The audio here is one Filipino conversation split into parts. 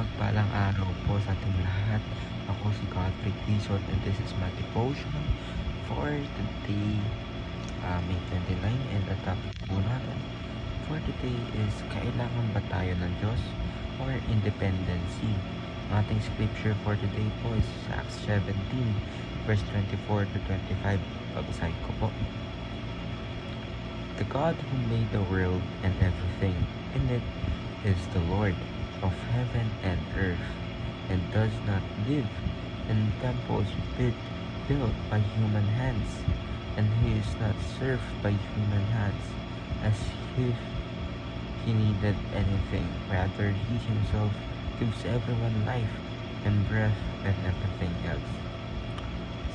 Mapagpalang araw po sa ating lahat. Ako si Godfrey Quezon and this is my devotion for today, May 29, and the topic po natin for today is kailangan ba tayo ng Diyos or independency? Ang ating scripture for today po is Acts 17 verse 24 to 25. Babasahin ko po. The God who made the world and everything in it is the Lord of heaven and earth, and does not live in temples built by human hands, and he is not served by human hands as if he needed anything. Rather, he himself gives everyone life and breath and everything else.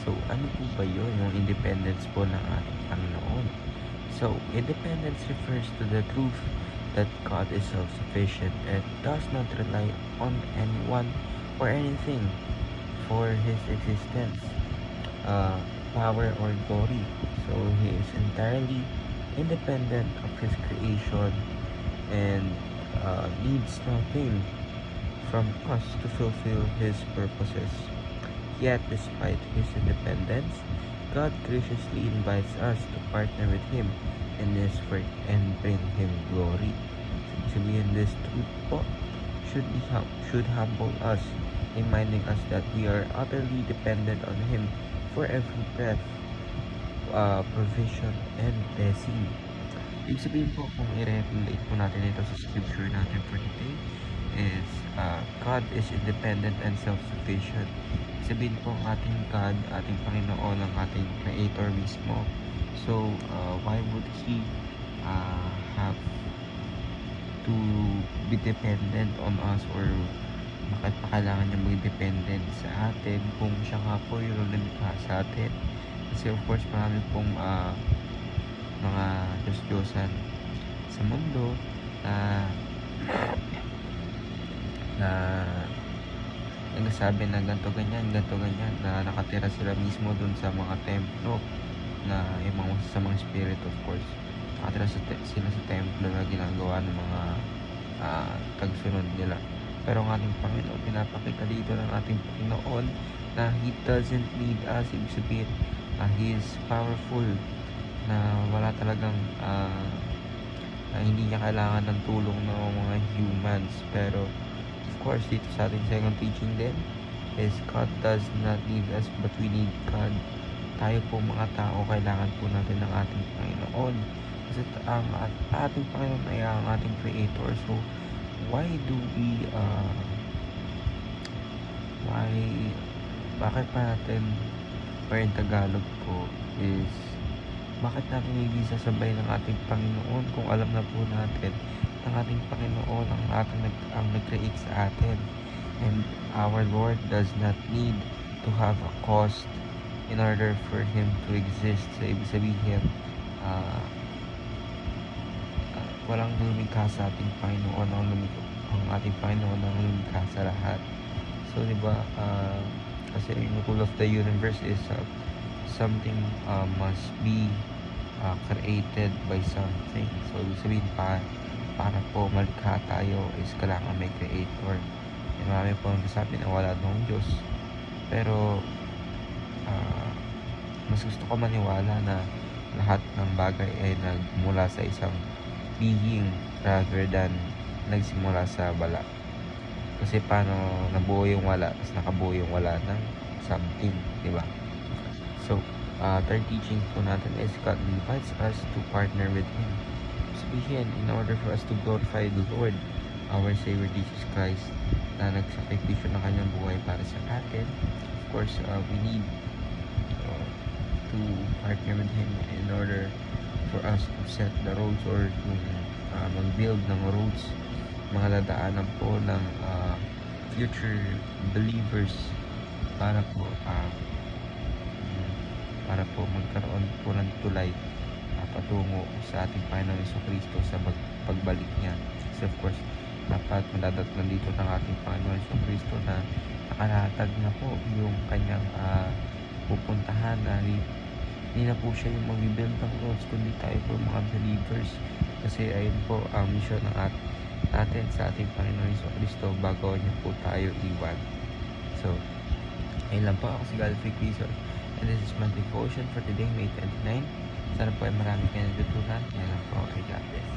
So, ano po ba yun? Yung independence po ng ating Panginoon. So, independence refers to the truth that God is self-sufficient and does not rely on anyone or anything for his existence, power, or glory. So, he is entirely independent of his creation and needs nothing from us to fulfill his purposes. Yet, despite his independence, God graciously invites us to partner with him in his work and bring him glory. Sabihin, this truth po should humble us, reminding us that we are utterly dependent on him for every breath, provision, and blessing. Ibig sabihin po, kung i-relate po natin ito sa scripture natin for today, is God is independent and self-sufficient. Sabihin po ang ating God, ating Panginoon, ang ating Creator mismo. So, why would He have to be dependent on us, or bakit pa kailangan niya maging dependent sa atin kung siya nga po yung lumikha sa atin? Kasi of course, marami pong mga Diyos-Diyosan sa mundo na nagsasabi na ganto ganyan, na nakatira sila mismo dun sa mga templo, na yung sa mga spirit, of course, nakatira sila sa templo na ginagawa ng mga tagsunod nila. Pero ang ating Panginoon, pinapakita dito ng ating Panginoon na He doesn't need us. Ibig sabihin, He is powerful, na wala talagang na hindi niya kailangan ng tulong ng mga humans. Pero of course, dito sa ating second teaching din is God does not need us, but we need God. Tayo po mga tao, kailangan po natin ng ating Panginoon, kasi ang ating Panginoon ay ang ating Creator. So why do we bakit pa natin, or in Tagalog po is, bakit natin hindi sasabay ng ating Panginoon kung alam na po natin ng ating Panginoon ang nag-create sa atin, and our Lord does not need to have a cost in order for Him to exist. So ibig sabihin, walang lumikha sa ating Panginoon, ang ating Panginoon ang lumikha sa lahat. So diba, kasi yung rule of the universe is something must be created by something. So ibig sabihin, para po malikha tayo is kailangan may creator. Marami po nagsasabi na wala nung Diyos, pero mas gusto ko maniwala na lahat ng bagay ay nagmula sa isang being rather than nagsimula sa wala. Kasi paano nabuo yung wala, tapos nakabuo yung wala ng something, di ba? So, third teaching po natin is God invites us to partner with Him. Sabihin, in order for us to glorify the Lord, our Savior Jesus Christ, na nagsakripisyo ng kanyang buhay para sa atin, of course, we need to partner with Him in order for us to set the roads, or mag-build ng roads, mga dadaanan po ng future believers para po magkaroon po ng tulay patungo sa ating Panginoon Jesucristo sa pagbalik niya. So of course, dapat madadatnan dito ng ating Panginoon Jesucristo na nakalatag na po yung kanyang pupuntahan, na hindi na po siya yung mag-build ng roads, kundi tayo po mga believers. Kasi ayun po ang mission natin sa ating Panginoon Kristo bago niya po tayo iwan. So, ayun lang po, ako si Godfrey Quezon, and this is my devotion for today, May 29. Sana po ay marami kayo natutunan. Yan lang po, kay God bless.